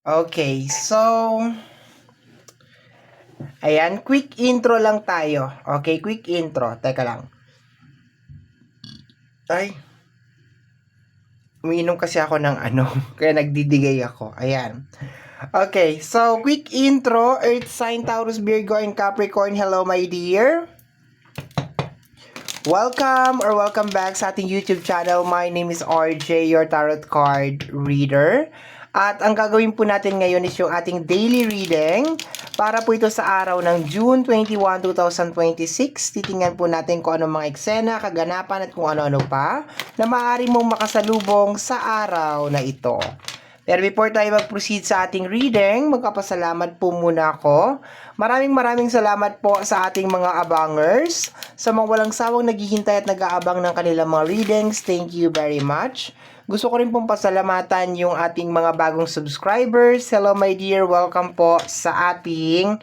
Okay, so, ayan, quick intro lang tayo. Okay, quick intro. Teka lang. Ay, umiinom kasi ako ng kaya nagdidigay ako. Ayan. Okay, so, quick intro. Earth sign, Taurus, Virgo, and Capricorn. Hello, my dear. Welcome back sa ating YouTube channel. My name is RJ, your tarot card reader. At ang gagawin po natin ngayon is yung ating daily reading para po ito sa araw ng June 21, 2026. Titingnan po natin kung ano mga eksena, kaganapan at kung ano-ano pa na maaari mong makasalubong sa araw na ito. Pero before tayo mag-proceed sa ating reading, magpapasalamat po muna ako. Maraming salamat po sa ating mga abangers, sa mga walang sawang naghihintay at nag-aabang ng kanilang mga readings. Thank you very much. Gusto ko rin pong pasalamatan yung ating mga bagong subscribers. Hello my dear, welcome po sa ating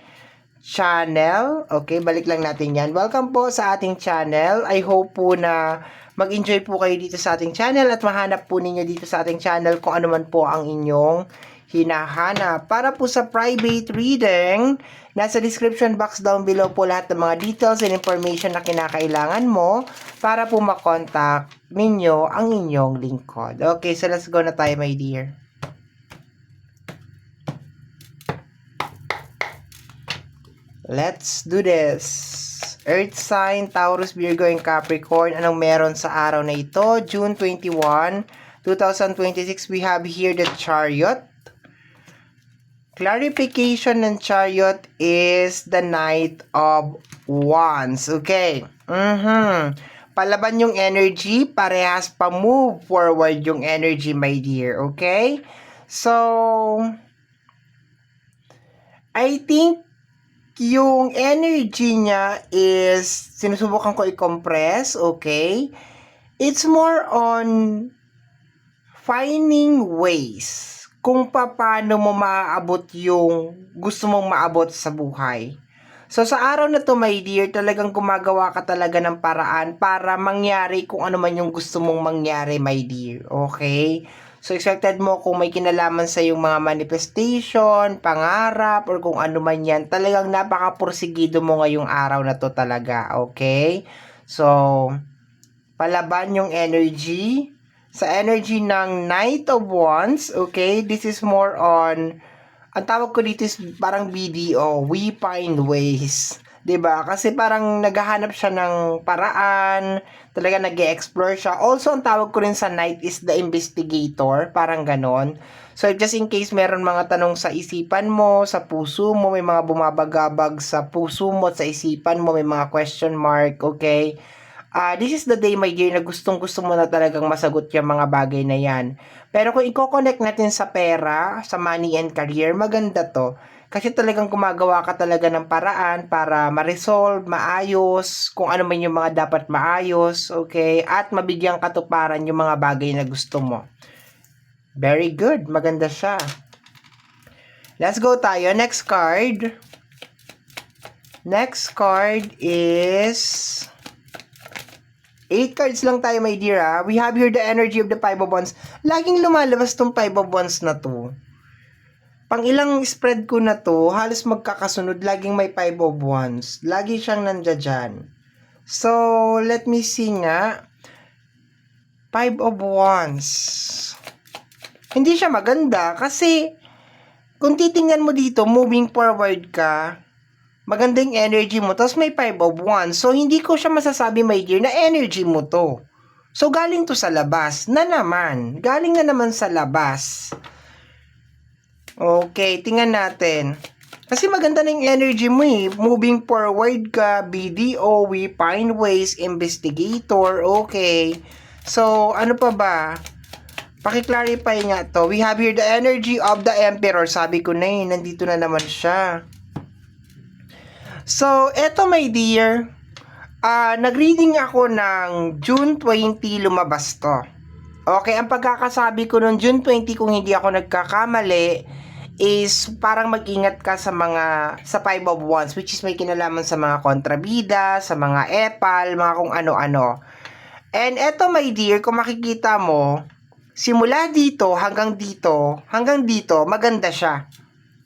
channel. Okay, balik lang natin yan. Welcome po sa ating channel. I hope po na mag-enjoy po kayo dito sa ating channel at mahanap po ninyo dito sa ating channel kung ano man po ang inyong hinahanap. Para po sa private reading, nasa description box down below po lahat ng mga details and information na kinakailangan mo para po makontak ninyo ang inyong lingkod. Okay, so let's go na tayo my dear. Let's do this. Earth sign, Taurus, Virgo, and Capricorn. Anong meron sa araw na ito? June 21, 2026. We have here the Chariot. Clarification ng Chariot is the Knight of Wands. Okay. Palaban yung energy. Parehas pa move forward yung energy, my dear. Okay? So, I think yung energy niya is, sinusubukan ko i-compress, okay? It's more on finding ways kung paano mo maaabot yung gusto mong maabot sa buhay. So, sa araw na to, my dear, talagang gumagawa ka talaga ng paraan para mangyari kung ano man yung gusto mong mangyari, my dear. Okay? So, expected mo kung may kinalaman sa yung mga manifestation, pangarap, or kung ano man yan, talagang napaka-porsigido mo ngayong araw na to talaga, okay? So, palaban yung energy. Sa energy ng Knight of Wands, okay, this is more on, ang tawag ko dito is parang BDO, we find ways. 'Di ba? Kasi parang naghahanap siya ng paraan, talaga nag-e-explore siya. Also, ang tawag ko rin sa Knight is the investigator, parang ganon. So, just in case meron mga tanong sa isipan mo, sa puso mo, may mga bumabagabag sa puso mo at sa isipan mo, may mga question mark, okay? This is the day, my dear, na gustong-gusto mo na talagang masagot yung mga bagay na yan. Pero kung i-connect natin sa pera, sa money and career, maganda to. Kasi talagang gumagawa ka talaga ng paraan para ma-resolve, maayos, kung ano man yung mga dapat maayos, okay? At mabigyang katuparan yung mga bagay na gusto mo. Very good. Maganda siya. Let's go tayo. Next card. Next card is 8 cards lang tayo, my dear, ha? We have here the energy of the 5 of Wands. Laging lumalabas tong 5 of Wands na to. Pang ilang spread ko na to, halos magkakasunod, laging may 5 of Wands. Lagi siyang nandiyan. So, let me see nga. 5 of Wands. Hindi siya maganda kasi kung titingnan mo dito, moving forward ka, maganda yung energy mo, tapos may 5 of Wands. So, hindi ko siya masasabi, my dear, na energy mo to. So, galing to sa labas. Galing na naman sa labas. Okay, tingnan natin. Kasi maganda na yung energy mo eh. Moving forward ka, BDO, we find ways, investigator, okay. So, ano pa ba? Paki-clarify nga to. We have here the energy of the Emperor. Sabi ko na eh, nandito na naman siya. So, eto my dear. Nag-reading ako ng June 20 lumabas to. Okay, ang pagkakasabi ko noong June 20 kung hindi ako nagkakamali is parang mag-ingat ka sa 5 of Wands, which is may kinalaman sa mga kontrabida, sa mga epal, mga kung ano-ano. And eto my dear, kung makikita mo, simula dito, hanggang dito, maganda siya.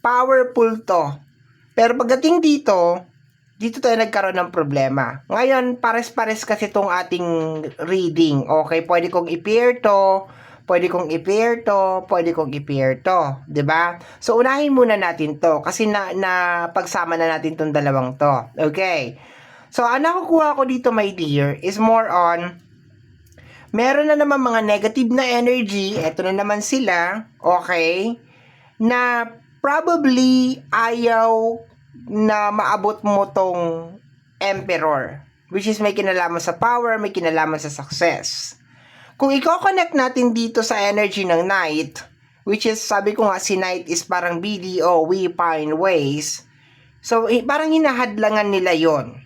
Powerful to. Pero pagdating dito tayo nagkaroon ng problema. Ngayon, pares-pares kasi itong ating reading. Okay, pwede kong i-pair to, pwede kong i-pair to, pwede kong i-pair to. 'Di ba? So, unahin muna natin to kasi na pagsama na natin tong dalawang to. Okay. So, ang nakukuha ko dito, my dear, is more on meron na naman mga negative na energy. Ito na naman sila. Okay. Na probably ayaw na maabot mo tong Emperor, which is may kinalaman sa power, may kinalaman sa success. Kung i-connect natin dito sa energy ng Knight, which is, sabi ko nga, si Knight is parang BDO, we find ways. So, parang hinahadlangan nila yon.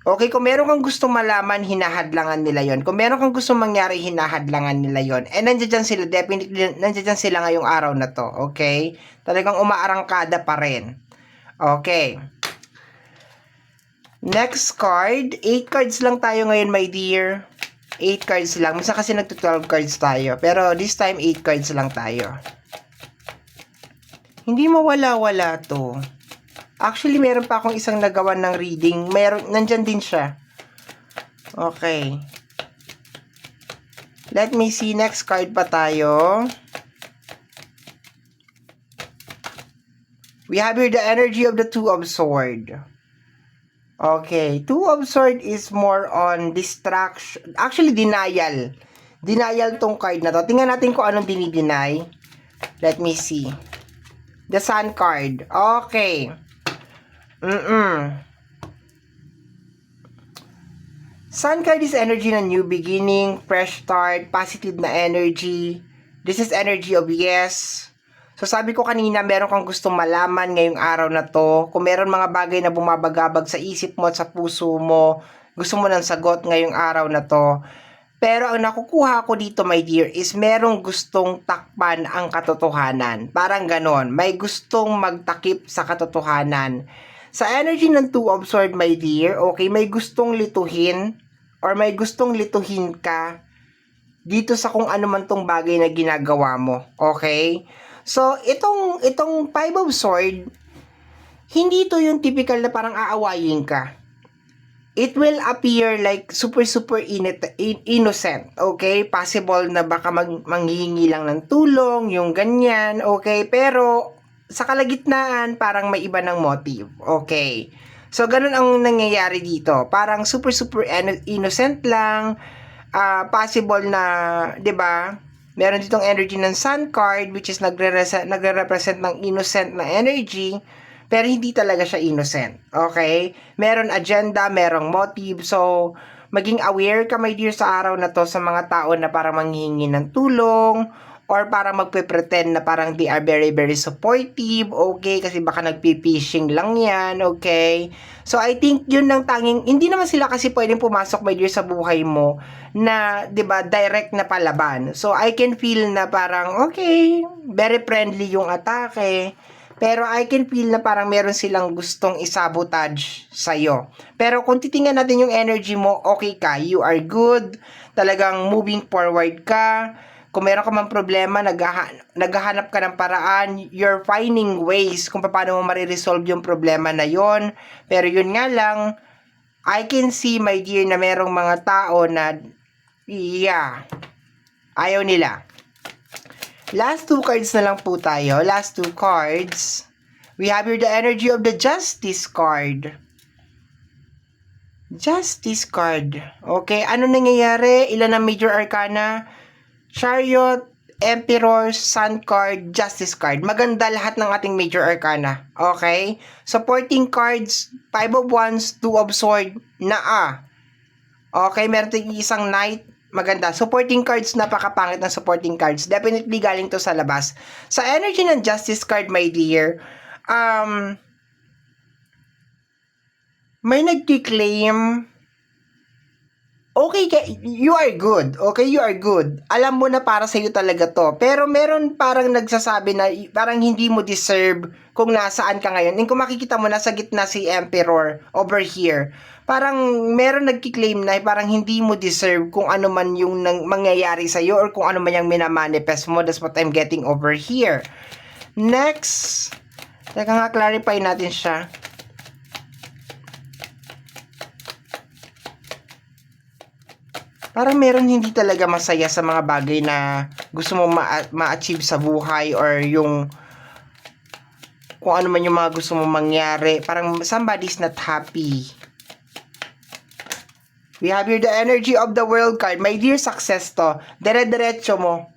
Okay, kung meron kang gustong malaman, hinahadlangan nila yon. Kung meron kang gustong mangyari, hinahadlangan nila yon. And nandiyan sila, definitely, nandiyan sila ngayong araw na to. Okay? Talagang umaarangkada pa rin. Okay. Next card. 8 cards lang tayo ngayon, my dear. 8 cards lang. Minsan kasi nagto-12 cards tayo. Pero this time, 8 cards lang tayo. Hindi mawala-wala to. Actually, meron pa akong isang nagawan ng reading. Nandyan din siya. Okay. Let me see. Next card pa tayo. We have here the energy of the Two of Swords. Okay. Two of Swords is more on distraction. Actually, denial. Denial tong card na to. Tingnan natin kung anong dinideny. Let me see. The Sun card. Okay. Sun card is energy na new beginning, fresh start, positive na energy. This is energy of yes. So sabi ko kanina, meron kang gustong malaman ngayong araw na to. Kung meron mga bagay na bumabagabag sa isip mo at sa puso mo, gusto mo ng sagot ngayong araw na to. Pero ang nakukuha ko dito, my dear, is merong gustong takpan ang katotohanan. Parang ganon. May gustong magtakip sa katotohanan. Sa energy ng Two of Swords, my dear, okay, may gustong lituhin or may gustong lituhin ka dito sa kung ano man tong bagay na ginagawa mo. Okay? So, itong Five of Swords, hindi to yung typical na parang aawayin ka. It will appear like super innocent. Okay? Possible na baka manghihingi lang ng tulong, yung ganyan. Okay? Pero, sa kalagitnaan, parang may iba ng motive. Okay. So, ganun ang nangyayari dito. Parang super innocent lang. Possible na, 'di ba? Meron ditong energy ng Sun card, which is nagre-represent ng innocent na energy. Pero hindi talaga siya innocent. Okay? Meron agenda, merong motive. So, maging aware ka, my dear, sa araw na to sa mga tao na parang manghihingi ng tulong or parang magpe-pretend na parang they are very, very supportive, okay? Kasi baka nagpi-fishing lang yan, okay? So, I think yun lang tanging, hindi naman sila kasi pwedeng pumasok, my dear, sa buhay mo na, di ba, direct na palaban. So, I can feel na parang, okay, very friendly yung atake, pero I can feel na parang meron silang gustong isabotage sa'yo. Pero kung titingnan natin yung energy mo, okay ka, you are good, talagang moving forward ka. Kung meron ka man problema, naghahanap ka ng paraan, you're finding ways kung paano mo mariresolve yung problema na yon. Pero yun nga lang, I can see, my dear, na merong mga tao na, ayaw nila. Last 2 cards na lang po tayo. Last 2 cards. We have here the energy of the Justice card. Justice card. Okay, ano nangyayari? Ilan ang major arcana? Chariot, Emperor, Sun card, Justice card. Maganda lahat ng ating major arcana. Okay? Supporting cards, 5 of Wands, 2 of Swords, Okay, meron tayong isang Knight. Maganda. Supporting cards, napakapangit ng supporting cards. Definitely galing to sa labas. Sa energy ng Justice card, my dear, may nagki-claim okay, you are good. Okay, you are good. Alam mo na para sa'yo talaga to. Pero meron parang nagsasabi na parang hindi mo deserve kung nasaan ka ngayon. And kung makikita mo, nasa gitna si Emperor over here. Parang meron nagkiklaim na parang hindi mo deserve kung ano man yung mangyayari sa'yo or kung ano man yung minamanifest mo. That's what I'm getting over here. Next, teka nga, clarify natin siya. Parang meron hindi talaga masaya sa mga bagay na gusto mo ma-achieve sa buhay or yung kung ano man yung mga gusto mo mangyari. Parang somebody's not happy. We have here the energy of the world card. My dear, success to. Dire-diretso mo.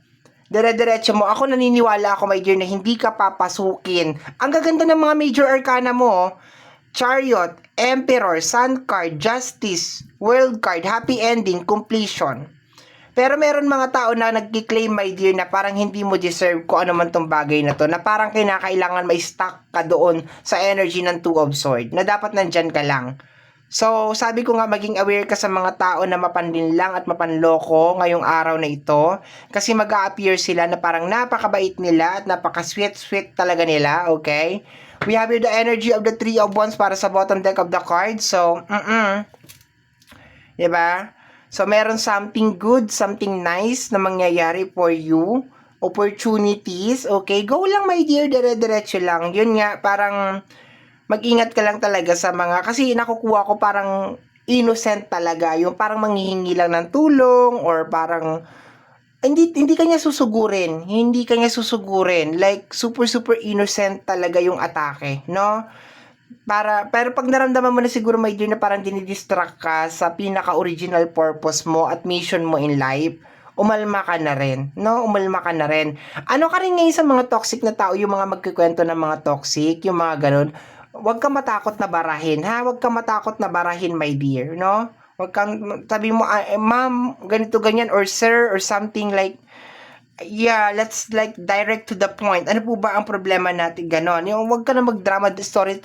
Dire-diretso mo. Ako naniniwala ako, my dear, na hindi ka papasukin. Ang gaganda ng mga major arcana mo. Chariot, Emperor, Sun card, Justice, World card, Happy ending, Completion. Pero meron mga tao na nagki-claim, my dear, na parang hindi mo deserve kung ano man tong bagay na to. Na parang kinakailangan may stuck ka doon sa energy ng Two of Swords. Na dapat nandyan ka lang. So, sabi ko nga, maging aware ka sa mga tao na mapanlinlang at mapanloko ngayong araw na ito. Kasi mag-a-appear sila na parang napakabait nila at napaka-sweet-sweet talaga nila, okay? We have here the energy of the Three of Wands para sa bottom deck of the card. So, diba? So, meron something good, something nice na mangyayari for you. Opportunities, okay? Go lang, my dear, dire-diretso lang. Yun nga, parang mag-ingat ka lang talaga sa mga, kasi nakukuha ko parang innocent talaga, yung parang manghihingi lang ng tulong or parang hindi kanya susugurin, like super innocent talaga yung atake, no? Pero pag naramdaman mo na siguro, my dear, na parang dinidistract ka sa pinaka-original purpose mo at mission mo in life, umalma ka na rin, no? Umalma ka na rin. Ano ka rin ngayon sa mga toxic na tao, yung mga magkikwento ng mga toxic, yung mga ganun. Huwag ka matakot na barahin, ha? Huwag ka matakot na barahin, my dear, no? Huwag kang, sabi mo, ma'am, ganito, ganyan, or sir, or something like, yeah, let's like direct to the point. Ano po ba ang problema natin? Ganon. Yung huwag ka na mag-drama, story,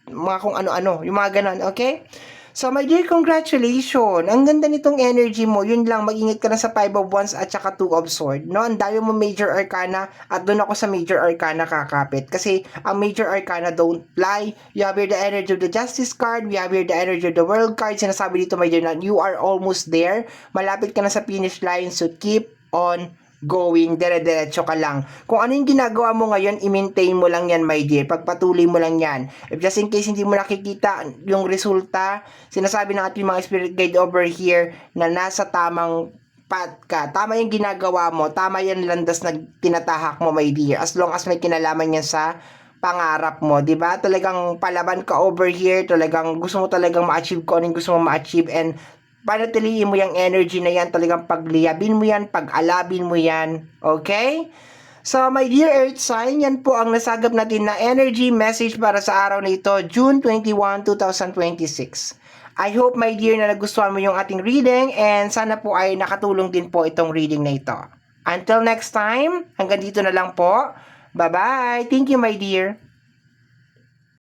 mga kung ano-ano, yung mga ganon, okay? So, my dear, congratulations. Ang ganda nitong energy mo. Yun lang, mag-ingat ka na sa 5 of Wands at saka 2 of Swords. No? Ang dami mo major arcana at doon ako sa major arcana kakapit. Kasi ang major arcana don't lie. You have here the energy of the Justice card. We have here the energy of the World card. Sinasabi dito, my dear, na you are almost there. Malapit ka na sa finish line. So, keep on going, dire-diretso ka lang. Kung ano yung ginagawa mo ngayon, i-maintain mo lang yan, my dear. Pagpatuloy mo lang yan. If just in case hindi mo nakikita yung resulta, sinasabi ng ating mga spirit guide over here na nasa tamang path ka. Tama yung ginagawa mo. Tama yung landas na tinatahak mo, my dear. As long as may kinalaman yan sa pangarap mo, 'di ba? Talagang palaban ka over here, talagang gusto mo talagang ma-achieve ko ano yung gusto mo ma-achieve, and panatiliin mo yung energy na yan, talagang pagliyabin mo yan, pag-alabin mo yan, okay? So, my dear Earth sign, yan po ang nasagap natin na energy message para sa araw na ito, June 21, 2026. I hope, my dear, na nagustuhan mo yung ating reading, and sana po ay nakatulong din po itong reading na ito. Until next time, hanggang dito na lang po. Bye-bye! Thank you, my dear!